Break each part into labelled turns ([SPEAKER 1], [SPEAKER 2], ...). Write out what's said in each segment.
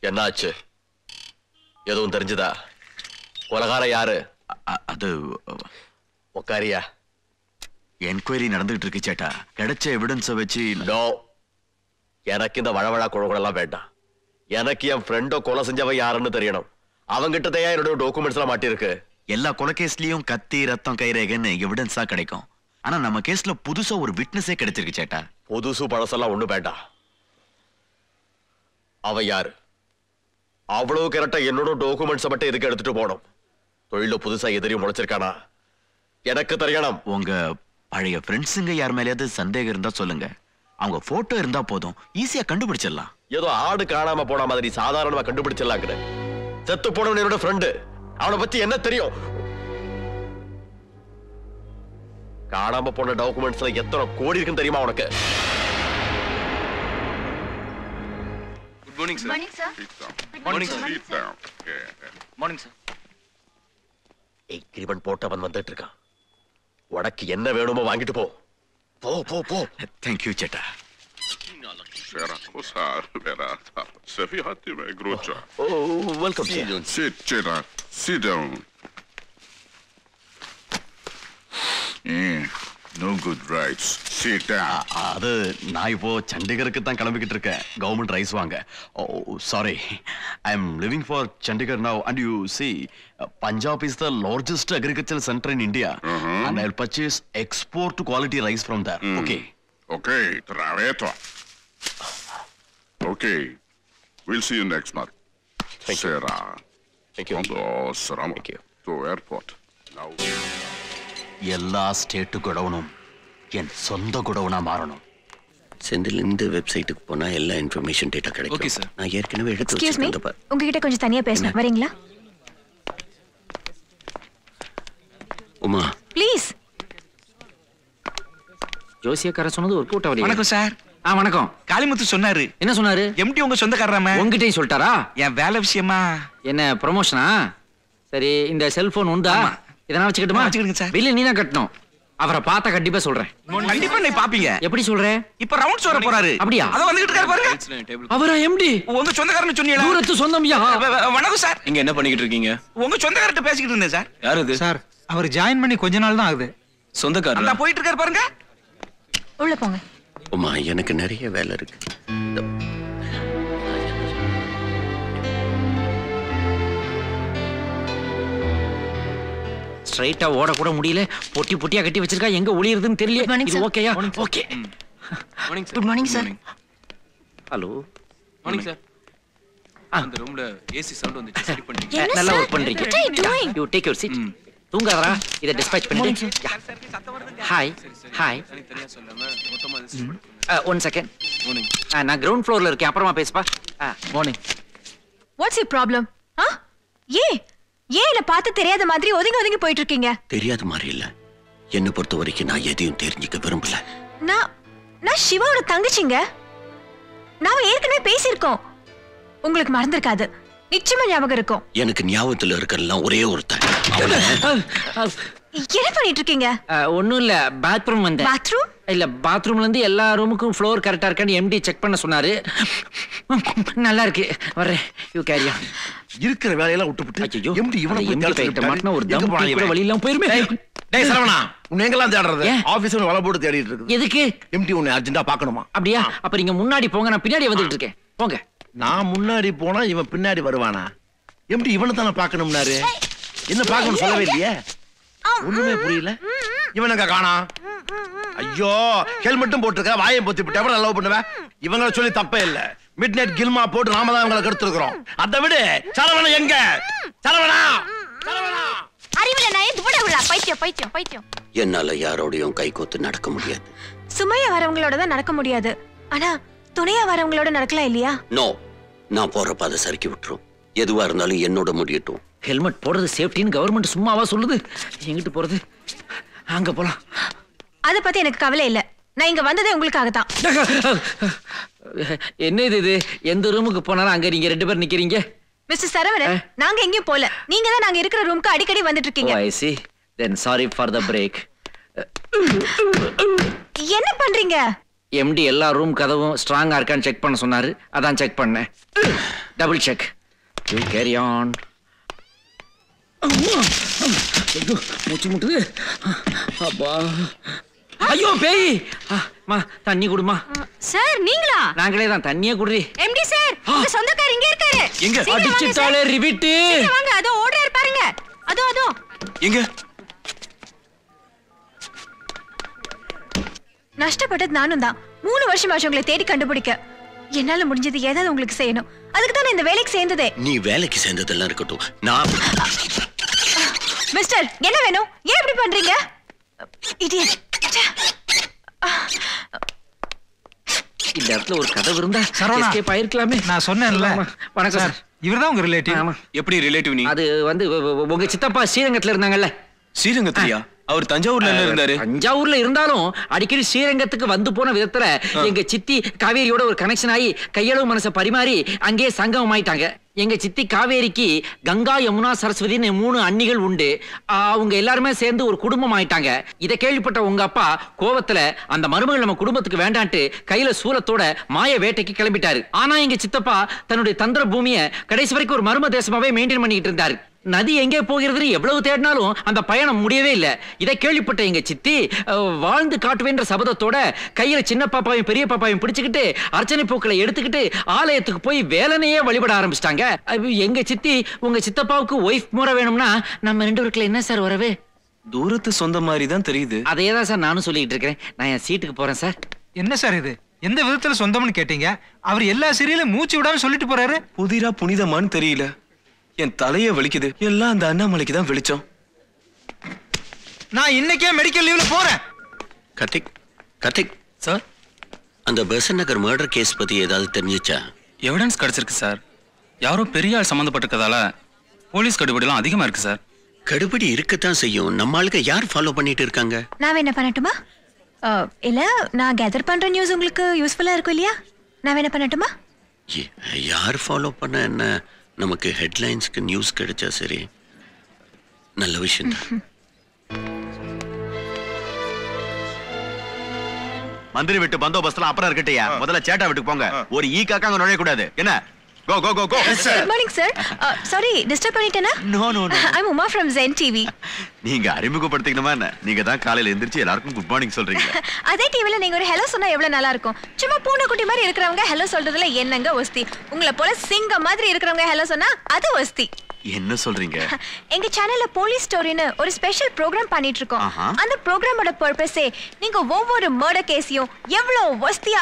[SPEAKER 1] என்னாச்சு? எதுவும் தெரிஞ்சதா? கொலகாரம் யாரு?
[SPEAKER 2] அது
[SPEAKER 1] உக்காரியா.
[SPEAKER 2] என்கொயரி நடந்துகிட்டு இருக்கு சேட்டா. கிடைச்ச எவிடன்ஸை வச்சு
[SPEAKER 1] நோ, எனக்கு இந்த வழவழா குழகுடெல்லாம் வேண்டாம். எனக்கு என் ஃப்ரெண்டோ கொலை செஞ்சவன் யாருன்னு தெரியணும். அவங்கிட்ட என்னோட டாக்குமெண்ட்ஸ் எல்லாம் மாட்டிருக்கு.
[SPEAKER 2] எல்லா கொலை கேஸ்லயும் கத்தி ரத்தம் கைரேகன்னு எவிடன்ஸா கிடைக்கும். ஆனா நம்ம கேஸ்ல புதுசா ஒரு விட்னஸே கிடைச்சிருக்கு சேட்டா.
[SPEAKER 1] புதுசு பழசெல்லாம் ஒண்ணு வேண்டாம். அவ யாரு? அவ்வளவு கரெக்டா என்னோட டாக்குமெண்ட்ஸ் மட்டும் எதுக்கு எடுத்துட்டு போனோம்? தொழில புதுசா எதிரியும் முளைச்சிருக்கானா? எனக்கு தெரியணும்.
[SPEAKER 2] உங்க பழைய ஃப்ரெண்ட்ஸுங்க யார் மேலேயாவது சந்தேகம் இருந்தா சொல்லுங்க. அவங்க போட்டோ இருந்தா போதும், ஈஸியா கண்டுபிடிச்சிடலாம்.
[SPEAKER 1] ஏதோ ஆடு காணாம போன மாதிரி சாதாரணமா கண்டுபிடிச்சிடலாங்கிற. செத்து போனவன் என்னோட ஃப்ரெண்டு. அவனை பத்தி என்ன தெரியும்? காணாம போன டாக்குமெண்ட்ஸ்ல எத்தனை கோடி இருக்குன்னு தெரியுமா உனக்கு?
[SPEAKER 3] Good morning, sir.
[SPEAKER 4] Morning, sir.
[SPEAKER 3] Good morning, sir.
[SPEAKER 4] Sit down.
[SPEAKER 3] Morning, sir.
[SPEAKER 1] Agreement போட்டவன் வந்துட்டு இருக்கான். உனக்கு என்ன வேணுமோ வாங்கிட்டு போ. போ போ போ.
[SPEAKER 2] தேங்க்யூ சேட்டா.
[SPEAKER 4] C'era cosa verata. Se fiati me gruccia.
[SPEAKER 1] Oh, welcome, sir.
[SPEAKER 4] Sit, c'era. Sit down. No good rights. Sit down.
[SPEAKER 2] அது நான் இப்போ சண்டிகருக்கு தான் கிளம்பிக்கிட்டு இருக்கேன். கவர்மெண்ட் ரைஸ் வாங்க. Oh sorry, I am living for Chandigarh now and you see Punjab is the largest agricultural center in India and I'll purchase export quality rice from there. Okay.
[SPEAKER 4] Okay, traveto. Okay. We'll see you next month.
[SPEAKER 1] Thank you.
[SPEAKER 4] Sera.
[SPEAKER 1] Thank you.
[SPEAKER 4] Quando saremo
[SPEAKER 1] Thank you.
[SPEAKER 4] to airport. Now.
[SPEAKER 2] எல்லா state குடவுனும் என் சொந்த குடவுனா மாறணும்.
[SPEAKER 5] செந்தில் இந்த வெப்சைட்டுக்கு போனா எல்லா information data கிடைக்கும்.
[SPEAKER 3] Okay, sir.
[SPEAKER 5] நான் ஏற்கனவே எடுத்து
[SPEAKER 6] எக்ஸ்கியூஸ் மீ,
[SPEAKER 5] வச்சிருக்கேன்.
[SPEAKER 6] உங்ககிட்ட கொஞ்சம் தனியா பேசணும், வரீங்களா?
[SPEAKER 5] உமா,
[SPEAKER 6] ப்ளீஸ்.
[SPEAKER 7] ஜோசியக்கார சொன்னது ஒர்க் அவுட் ஆவலையே.
[SPEAKER 8] வணக்கம் சார்.
[SPEAKER 7] வணக்கம்.
[SPEAKER 8] காளிமுத்து சொன்னாரு.
[SPEAKER 7] என்ன சொன்னாரு?
[SPEAKER 8] எம்டி உங்க சொந்தக்காரராம.
[SPEAKER 7] உங்ககிட்டயும் சொல்லிட்டாரா?
[SPEAKER 8] என் வேலை விஷயமா.
[SPEAKER 7] என்ன ப்ரமோஷனா? சரி, இந்த செல்போன் உண்டா? இத நான் வச்சுக்கிட்டுமா?
[SPEAKER 8] வச்சுக்கிடுங்க சார்.
[SPEAKER 7] பில்ல நீ தான் கட்டணும். அவரை பார்த்தா கண்டிப்பா சொல்றேன்.
[SPEAKER 8] கண்டிப்பா நீ பாப்பீங்க.
[SPEAKER 7] எப்படி சொல்ற?
[SPEAKER 8] இப்ப ரவுண்ட்ஸ் வர போறாரு.
[SPEAKER 7] அப்படியா?
[SPEAKER 8] அத வந்துகிட்டு இருக்காரு பாருங்க.
[SPEAKER 7] அவரா எம்டி?
[SPEAKER 8] உங்க சொந்தக்காரன்னு சொன்னீங்களா?
[SPEAKER 7] தூரத்து சொந்தம்யா.
[SPEAKER 8] வணக்கம் சார்.
[SPEAKER 3] இங்க என்ன பண்ணிக்கிட்டு இருக்கீங்க?
[SPEAKER 8] உங்க சொந்தக்காரர்ட்ட பேசிக்கிட்டு இருந்தேன் சார்.
[SPEAKER 3] யார் இது?
[SPEAKER 9] சார், அவர் ஜாயின் பண்ணி கொஞ்ச நாள் தான் ஆகுது.
[SPEAKER 3] சொந்தக்காரர்.
[SPEAKER 8] அந்த போயிட்டு இருக்காரு பாருங்க.
[SPEAKER 6] உள்ள போங்க.
[SPEAKER 5] உமா, எனக்கு நிறைய வேலை இருக்கு.
[SPEAKER 7] ஸ்ட்ரைட்டா ஓட கூட முடியல. பொட்டி பொட்டியா கட்டி வச்சிருக்கா. எங்க ஒளியறதுன்னு தெரியல.
[SPEAKER 6] Good morning,
[SPEAKER 7] இது
[SPEAKER 6] sir.
[SPEAKER 7] ஓகேயா? Okay.
[SPEAKER 3] Morning sir.
[SPEAKER 6] Good morning sir.
[SPEAKER 7] Hello.
[SPEAKER 3] Morning sir. அந்த ரூம்ல ஏசி சவுண்ட் வந்துச்சு. சரி பண்ணீங்க.
[SPEAKER 6] என்ன
[SPEAKER 7] நல்லா
[SPEAKER 6] sir?
[SPEAKER 7] வர்க் பண்றீங்க.
[SPEAKER 6] What are you doing?
[SPEAKER 7] You take your seat. தூங்காதடா. இத டிஸ்பேட்ச் பண்ணிடு. ஹாய். ஹாய்.
[SPEAKER 3] தனியா சொல்லாம மொத்தமா லிஸ்ட் பண்ணுங்க.
[SPEAKER 7] One second.
[SPEAKER 3] மார்னிங்.
[SPEAKER 7] நான் கிரவுண்ட் ஃப்ளோர்ல இருக்கேன். அப்புறமா பேசுப்பா. மார்னிங்.
[SPEAKER 6] What's your problem? ஏன் என்ன பார்த்து தெரியாத மாதிரி ஒதுங்கி ஒதுங்கி போயிட்டு இருக்கீங்க?
[SPEAKER 5] தெரியாத மாதிரி இல்ல. என்ன பொறுத்த வரைக்கும் நான் எதையும் தெரிஞ்சுக்க விரும்பல.
[SPEAKER 6] நான் சிவாவோட தங்கச்சிங்க. நாம ஏற்கனவே பேசியிருக்கோம். உங்களுக்கு மறந்திருக்காது. நிச்சயமா ஞாபகம் இருக்கும்.
[SPEAKER 5] எனக்கு ஞாபகத்துல இருக்கலாம் ஒரே ஒருத்தன்.
[SPEAKER 6] என்ன பண்ணிட்டு இருக்கீங்க?
[SPEAKER 7] ஒண்ணும் இல்ல, பாத்ரூம் வந்தேன்.
[SPEAKER 6] பாத்ரூம்?
[SPEAKER 7] இல்ல, பாத்ரூம்ல இருந்து எல்லா ரூமுக்கும் ஃப்ளோர் கரெக்டா இருக்கான்னு எம்டி செக் பண்ண சொன்னாரு. நல்லா இருக்கு, வர்றேன். You carry on.
[SPEAKER 5] இருக்கிற வேலையெல்லாம் விட்டுவிட்டு எம்டி இவனை போய் தேடிட்டு
[SPEAKER 7] மாட்டனா ஒரு தம் கூட வழி இல்லாம போயிருமே.
[SPEAKER 5] டேய் சரவணா, உன்னை எங்கெல்லாம் தேடுறது? ஆபீஸ்ல வலை போட்டு தேடிட்டு இருக்கு.
[SPEAKER 7] எதுக்கு?
[SPEAKER 5] எம்டி உன்னை அர்ஜென்ட்டா பார்க்கணுமா?
[SPEAKER 7] அப்படியா? அப்ப நீங்க முன்னாடி போங்க, நான் பின்னாடி வந்துட்டு இருக்கேன். போங்க.
[SPEAKER 5] நான் முன்னாடி போனா இவன் பின்னாடி வருவானா? எம்டி இவனை தானே பார்க்கணும்னாரு. என்ன பார்க்கணும் சொல்லவே இல்லையே. ஒண்ணுமே புரியல. இவனங்க காணா? ஐயோ, ஹெல்மெட்டும் போட்டுருக்க, வாயை பொத்தி விட்டு லவ் பண்ணுவேன். இவங்களை சொல்லி தப்பே இல்ல. மிட் நைட் கில்மா போட்டு நாம தான் இவங்களை கெடுத்துருக்கிறோம். அதை விடு. சரவணா எங்க? சரவணா, சரவணா.
[SPEAKER 6] அறிவில நான் எது விட விட பைத்தியம் பைத்தியம் பைத்தியம்.
[SPEAKER 5] என்னால யாரோடையும் கை கோத்து நடக்க முடியாது.
[SPEAKER 6] சுமையா வரவங்களோட தான் நடக்க முடியாது. ஆனா துணையா வரவங்களோட நடக்கலாம் இல்லையா?
[SPEAKER 5] நோ, நான் போறப்ப அதை சறுக்கி விட்டுரும். எதுவா இருந்தாலும் என்னோட முடியட்டும்.
[SPEAKER 7] ஹெல்மெட் போடுறது சேஃப்டின்னு கவர்மெண்ட் சும்மாவா சொல்லுது? எங்கிட்டு போறது? அங்க போலாம்.
[SPEAKER 6] அத பத்தி எனக்கு கவலை இல்ல. நான் இங்க வந்ததே உங்களுக்காக தான்.
[SPEAKER 7] என்ன இது? எந்த ரூமுக்கு போனாலும் அங்க நீங்க ரெண்டு பேர் நிக்கிறீங்க.
[SPEAKER 6] மிஸ்டர் சரவணன், நாங்க எங்கேயும் போல. நீங்க தான் நாங்க இருக்கிற ரூமுக்கு அடிக்கடி வந்துட்டு இருக்கீங்க.
[SPEAKER 7] I see. Then sorry for the break.
[SPEAKER 6] என்ன பண்றீங்க?
[SPEAKER 7] எம்டி எல்லா ரூம் கதவும் ஸ்ட்ராங்கா இருக்கான்னு செக் பண்ண சொன்னாரு. அதான் செக் பண்ணேன். Double check. You carry on. மூச்சு முட்டுது. அப்பா ஐயோ பேய். தண்ணி குடுமா.
[SPEAKER 6] சார் நீங்களா?
[SPEAKER 7] நாங்களே தான். தண்ணியே குடுறி.
[SPEAKER 6] எம்டி சார், உங்க சொந்தக்காரர் இங்க இருக்காரு.
[SPEAKER 3] எங்க?
[SPEAKER 7] அடிச்சிட்டாலே ரிபிட்டு.
[SPEAKER 6] வாங்க, அதோ ஓடுறாரு பாருங்க. அதோ
[SPEAKER 3] எங்க?
[SPEAKER 6] நஷ்டப்பட்டது நானும் தான். 3 வருஷமாச்சு உங்களை தேடி கண்டுபிடிக்க. என்னால முடிஞ்சது ஏதாவது உங்களுக்கு செய்யணும். அதுக்கு தான் இந்த வேலைக்கு சேர்ந்ததே.
[SPEAKER 1] நீ வேலைக்கு சேர்ந்ததெல்லாம் இருக்கட்டும். நான்
[SPEAKER 6] மிஸ்டர், என்ன வேணும்? ஏன் இப்படி பண்றீங்க? இடியட்.
[SPEAKER 7] இந்த இடத்துல ஒரு கதவு இருந்தா
[SPEAKER 9] சரவணா,
[SPEAKER 7] எஸ்கேப் ஆயிருக்கலாமே.
[SPEAKER 9] நான் சொன்னேன்ல.
[SPEAKER 7] வணக்கம் சார்.
[SPEAKER 9] இவர்தான் உங்க ரிலேட்டிவ்.
[SPEAKER 7] ஆமா.
[SPEAKER 3] எப்படி ரிலேட்டிவ் நீ?
[SPEAKER 7] அது வந்து உங்க சித்தப்பா ஸ்ரீரங்கத்துல இருந்தாங்கல்ல.
[SPEAKER 3] ஸ்ரீரங்கத்திலயா? அவர் தஞ்சாவூர்ல என்ன இருந்தாரு?
[SPEAKER 7] தஞ்சாவூர்ல இருந்தாலும் அடிக்கடி ஸ்ரீரங்கத்துக்கு வந்து போன விதத்துல எங்க சித்தி காவேரியோட ஒரு கனெக்ஷன் ஆகி கையளவு மனசை பரிமாறி அங்கேயே சங்கமம் ஆயிட்டாங்க. எங்க சித்தி காவேரிக்கு கங்கா, யமுனா, சரஸ்வதினு 3 அண்ணிகள் உண்டு. அவங்க எல்லாருமே சேர்ந்து ஒரு குடும்பம் ஆயிட்டாங்க. இதை கேள்விப்பட்ட உங்க அப்பா கோவத்துல அந்த மருமகள் நம்ம குடும்பத்துக்கு வேண்டான்ட்டு கையில சூலத்தோட மாய வேட்டைக்கு கிளம்பிட்டாரு. ஆனா எங்க சித்தப்பா தன்னுடைய தந்திர பூமியை கடைசி வரைக்கும் ஒரு மர்ம தேசமாவே மெயின்டைன் பண்ணிட்டு இருந்தாரு. நதி எங்கே போகிறது எவ்வளவு தேடினாலும் அந்த பயணம் முடியவே இல்லை. இதை கேள்விப்பட்ட எங்க சித்தி வாழ்ந்து காட்டுவேன்ற சபதத்தோட கையில சின்ன பாப்பாவையும் பெரிய பாப்பாவையும் பிடிச்சுக்கிட்டு அர்ச்சனை பூக்களை எடுத்துக்கிட்டு ஆலயத்துக்கு போய் வேலனையே வழிபட ஆரம்பிச்சிட்டாங்க. எங்க சித்தி உங்க சித்தப்பாவுக்கு ஒய்ஃப் முறை வேணும்னா நம்ம 2 பேருக்குள்ள என்ன சார் வரவே?
[SPEAKER 3] தூரத்து சொந்த மாதிரி தான் தெரியுது.
[SPEAKER 7] அதே தான் சார் நானும் சொல்லிட்டு இருக்கிறேன். நான் என் சீட்டுக்கு போறேன் சார்.
[SPEAKER 9] என்ன சார் இது? எந்த விதத்துல சொந்தம்னு கேட்டீங்க? அவர் எல்லா சீரியலும் மூச்சு விடாம சொல்லிட்டு போறாரு.
[SPEAKER 3] புதிரா புனிதமான்னு தெரியல. என் தலைய வலிக்குது. எல்லாம் அந்த அண்ணாமலைக்கு தான் வெளிச்சம்.
[SPEAKER 9] நான் இன்னைக்கே மெடிக்கல் லீவ்ல போறேன்.
[SPEAKER 1] கார்த்திக்
[SPEAKER 3] சார்,
[SPEAKER 1] அந்த பெசன்ட் நகர் மர்டர் கேஸ் பத்தி ஏதாவது தெரிஞ்சுச்சா?
[SPEAKER 10] எவிடன்ஸ் கிடைச்சிருக்கு சார். யாரோ பெரிய ஆள் சம்மந்தப்பட்டிருக்கதால போலீஸ் கடுபிடிலாம் அதிகமா இருக்கு சார்.
[SPEAKER 1] கடுபிடி இருக்கத்தான் செய்யும். நம்ம ஆளுங்க யார் ஃபாலோ பண்ணிட்டு இருக்காங்க?
[SPEAKER 6] நான் என்ன பண்ணட்டுமா? இல்ல, நான் கேதர் பண்ற நியூஸ் உங்களுக்கு யூஸ்ஃபுல்லா இருக்கும் இல்லையா? நான் என்ன பண்ணட்டுமா?
[SPEAKER 1] யார் ஃபாலோ பண்ண என்ன, நமக்கு ஹெட்லைன்ஸ்க்கு நியூஸ் கிடைச்சா சரி. நல்ல விஷயம் தான்.
[SPEAKER 2] மந்திரி வீட்டு பந்தோபஸ்துலாம் அப்புறம் இருக்கட்டையா, முதல்ல சேட்டா வீட்டுக்கு போங்க. ஒரு ஈ காக்கா அங்க நுழைய கூடாது. என்ன? Go, go, go, go.
[SPEAKER 6] Good morning, sir. Sorry, disturb பண்ணிட்டேனா?
[SPEAKER 2] No.
[SPEAKER 6] I'm Uma from Zen TV.
[SPEAKER 2] நீங்க அறிமுகப்படுத்திக்கணுமா என்ன? நீங்க தான் காலையில எந்திரிச்சு எல்லாருக்கும் குட் மார்னிங் சொல்றீங்க.
[SPEAKER 6] அதே டிவில நீங்க ஒரு ஹலோ சொன்னா எவ்வளவு நல்லா இருக்கும். சும்மா பூனைக்குட்டி மாதிரி இருக்கிறவங்க ஹலோ சொல்றதுல என்னங்க ஒஸ்தி? உங்களை போல சிங்கம் மாதிரி இருக்கிறவங்க ஹலோ சொன்னா அது ஒஸ்தி.
[SPEAKER 2] என்ன சொல்றீங்க?
[SPEAKER 6] எங்க சேனல்ல போலீஸ் ஸ்டோரின்னு ஒரு ஸ்பெஷல் ப்ரோக்ராம் பண்ணிட்டு இருக்கோம். அந்த ப்ரோக்ராமோட பர்பஸே நீங்க ஒவ்வொரு மர்டர் கேஸையும் எவ்வளவு வஸ்தியா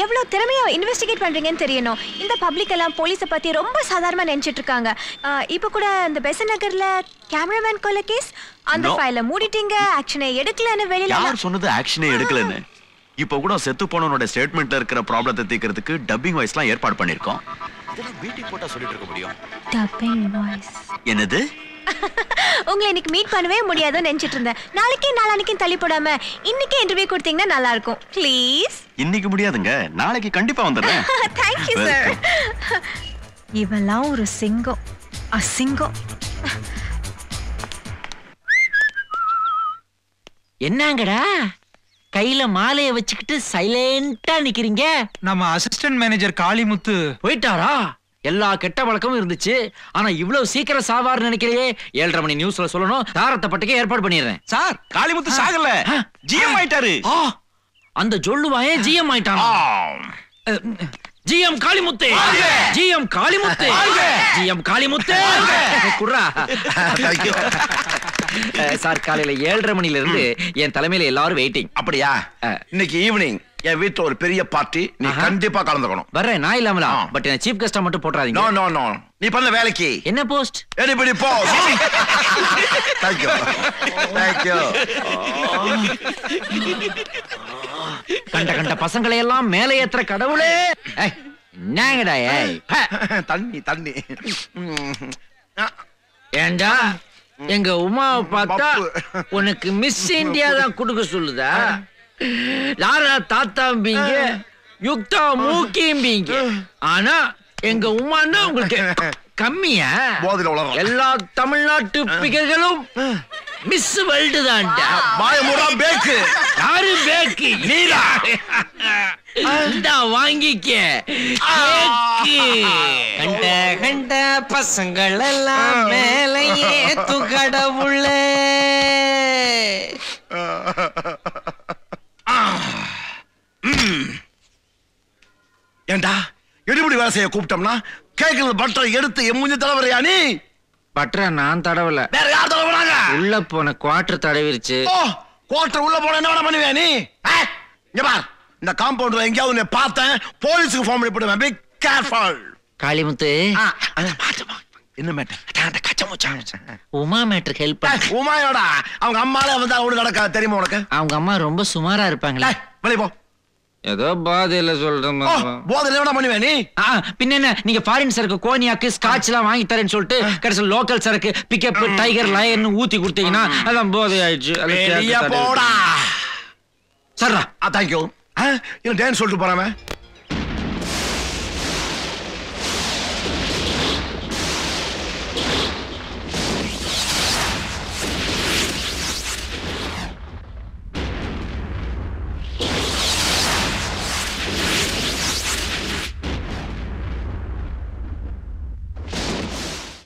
[SPEAKER 6] எவ்வளவு திறமையா இன்வெஸ்டிகேட் பண்றீங்கன்னு தெரியணும். இந்த பப்ளிக் எல்லாம் போலீஸை பத்தி ரொம்ப சாதாரணமா நினைச்சிட்டு இருக்காங்க. இப்ப கூட இந்த பெசன்ட் நகர்ல கேமராமேன் கொலை கேஸ், அந்த ஃபைலை மூடிட்டீங்க, ஆக்ஷனே எடுக்கலன்னு வெளியில.
[SPEAKER 2] யார் சொன்னது ஆக்ஷனே எடுக்கலன்னு? இப்ப கூட செத்து போனவனோட ஸ்டேட்மெண்ட்ல இருக்கிற ப்ராப்ளத்தை தீர்க்கிறதுக்கு டப்பிங் வாய்ஸ்லாம் ஏற்பாடு பண்ணிருக்கோம். இதெல்லாம் மீட்டிங் போட்டா சொல்லிட்டு இருக்க முடியும்.
[SPEAKER 6] டப்பிங் வாய்ஸ்
[SPEAKER 2] என்னது?
[SPEAKER 6] உங்களை இன்னைக்கு மீட் பண்ணவே முடியாதுன்னு நினைச்சிட்டு இருந்தேன். நாளைக்கு தள்ளி போடாம இன்னைக்கே இன்டர்வியூ கொடுத்தீங்கன்னா நல்லா இருக்கும். ப்ளீஸ்.
[SPEAKER 2] இன்னைக்கு முடியாதுங்க, நாளைக்கு கண்டிப்பா வந்துடுறேன்.
[SPEAKER 6] Thank you sir. இவெல்லாம் ஒரு சிங்கம், அசிங்கம்.
[SPEAKER 7] என்னங்கடா கையில மாலைய வச்சுக்கிட்டு சைலண்டா நிக்கிறீங்க?
[SPEAKER 9] நம்ம அசிஸ்டன்ட் மேனேஜர் காளிமுத்து
[SPEAKER 7] போயிட்டாரா? எல்லா கெட்ட வழக்கமும் இருந்துச்சு, ஆனா இவ்வளவு சீக்கிரம் சாவார்னு நினைக்கலையே. 7:30 மணி நியூஸ்ல சொல்லணும். தாரத்தை பட்டுக்கே ஏற்பாடு பண்ணிடுறேன்.
[SPEAKER 3] சார், காளிமுத்து சாகல, ஜிஎம் ஆயிட்டாரு.
[SPEAKER 7] அந்த ஜொல்லுவாயே ஜிஎம் ஆயிட்டான். GM Kalimuthu, GM Kalimuthu, GM Kalimuthu குர்ரா. சார், காலையில 7:30 மணில இருந்து என் தலைமையில எல்லாரும் வெயிட்டிங்.
[SPEAKER 5] அப்படியா? இன்னைக்கு ஈவினிங் என் வீட்டுல ஒரு பெரிய பார்ட்டி, நீ கண்டிப்பா கலந்துக்கணும்.
[SPEAKER 7] வர்றேன், நான் இல்லாமலா? பட் என்ன சீஃப் கெஸ்டா மட்டும் போட்றாதீங்க.
[SPEAKER 5] நோ நோ நோ, நீ பண்ண வேலைக்கு
[SPEAKER 7] என்ன post?
[SPEAKER 5] Anybody post. Thank you.
[SPEAKER 7] கண்ட பசங்களை எல்லாம் மேலே ஏத்துற கடவுளே. என்னங்கடா
[SPEAKER 5] தண்ணி
[SPEAKER 7] ஏண்டா எங்க உமாவை பார்த்தா உனக்கு மிஸ் இந்தியா தான் கொடுக்க சொல்லுதா? லாரா தாத்தாம்பீங்க, யுக்தா மூக்கிம்பீங்க, ஆனா எங்க உமான்னா உங்களுக்கு கம்மியா
[SPEAKER 5] போதையில உளறலாம்.
[SPEAKER 7] எல்லா தமிழ்நாட்டு பிகர்களும் மிஸ் வேர்ல்டு தான்டா.
[SPEAKER 5] வாய மூடா பேக்கு.
[SPEAKER 7] யாரு பேக்கு?
[SPEAKER 5] நீடா.
[SPEAKER 7] இந்தா வாங்கிக்க கேக்கு.
[SPEAKER 11] கண்ட கண்ட பசங்கள் எல்லாம் மேலையே துகடவுள்ள.
[SPEAKER 5] ஏண்டா எடுபடி வேலை செய்ய கூப்பிட்டோம்னா கேக்குறது பட்டரை எடுத்து என் மூஞ்சி தலைவரையா நீ?
[SPEAKER 7] பட்ரா நான் தடவல.
[SPEAKER 5] வேற யார் தலைவராங்க?
[SPEAKER 7] உள்ள போன குவார்டர் தடவிருச்சு.
[SPEAKER 5] ஓ கோட்டர் உள்ள போன என்ன பண்ணுவியா நீ? இங்க பார், இந்த காம்பவுண்ட்ல எங்கேயாவது உன்னை பார்த்தேன் போலீஸுக்கு ஃபோன் பண்ணி போடுவேன். Be careful.
[SPEAKER 7] காளிமுத்து
[SPEAKER 5] என்ன மேட்டர்?
[SPEAKER 7] உமா மேட்டருக்கு ஹெல்ப் பண்ண.
[SPEAKER 5] உமாயோடா அவங்க அம்மாலே வந்தா அவனு நடக்கா தெரியுமா உனக்கு?
[SPEAKER 7] அவங்க அம்மா ரொம்ப சுமாரா இருப்பாங்களே.
[SPEAKER 5] வெளிய போ.
[SPEAKER 7] ஏதோ பாதையில சொல்றேன்.
[SPEAKER 5] போதையில என்ன பண்ணுவே நீ?
[SPEAKER 7] பின்ன என்ன, நீங்க ஃபாரின் சரக்கு கோனியாக்கு ஸ்காட்ச் எல்லாம் வாங்கி தரேன்னு சொல்லிட்டு கடைசியில் லோக்கல் சரக்கு பிக்கப் டைகர் லயன் ஊத்தி கொடுத்தீங்கன்னா அதான் போதை ஆயிடுச்சு.
[SPEAKER 5] போடா.
[SPEAKER 7] சர்ரா.
[SPEAKER 5] தேங்க்யூ. என்ன டேன்னு சொல்லிட்டு போறாம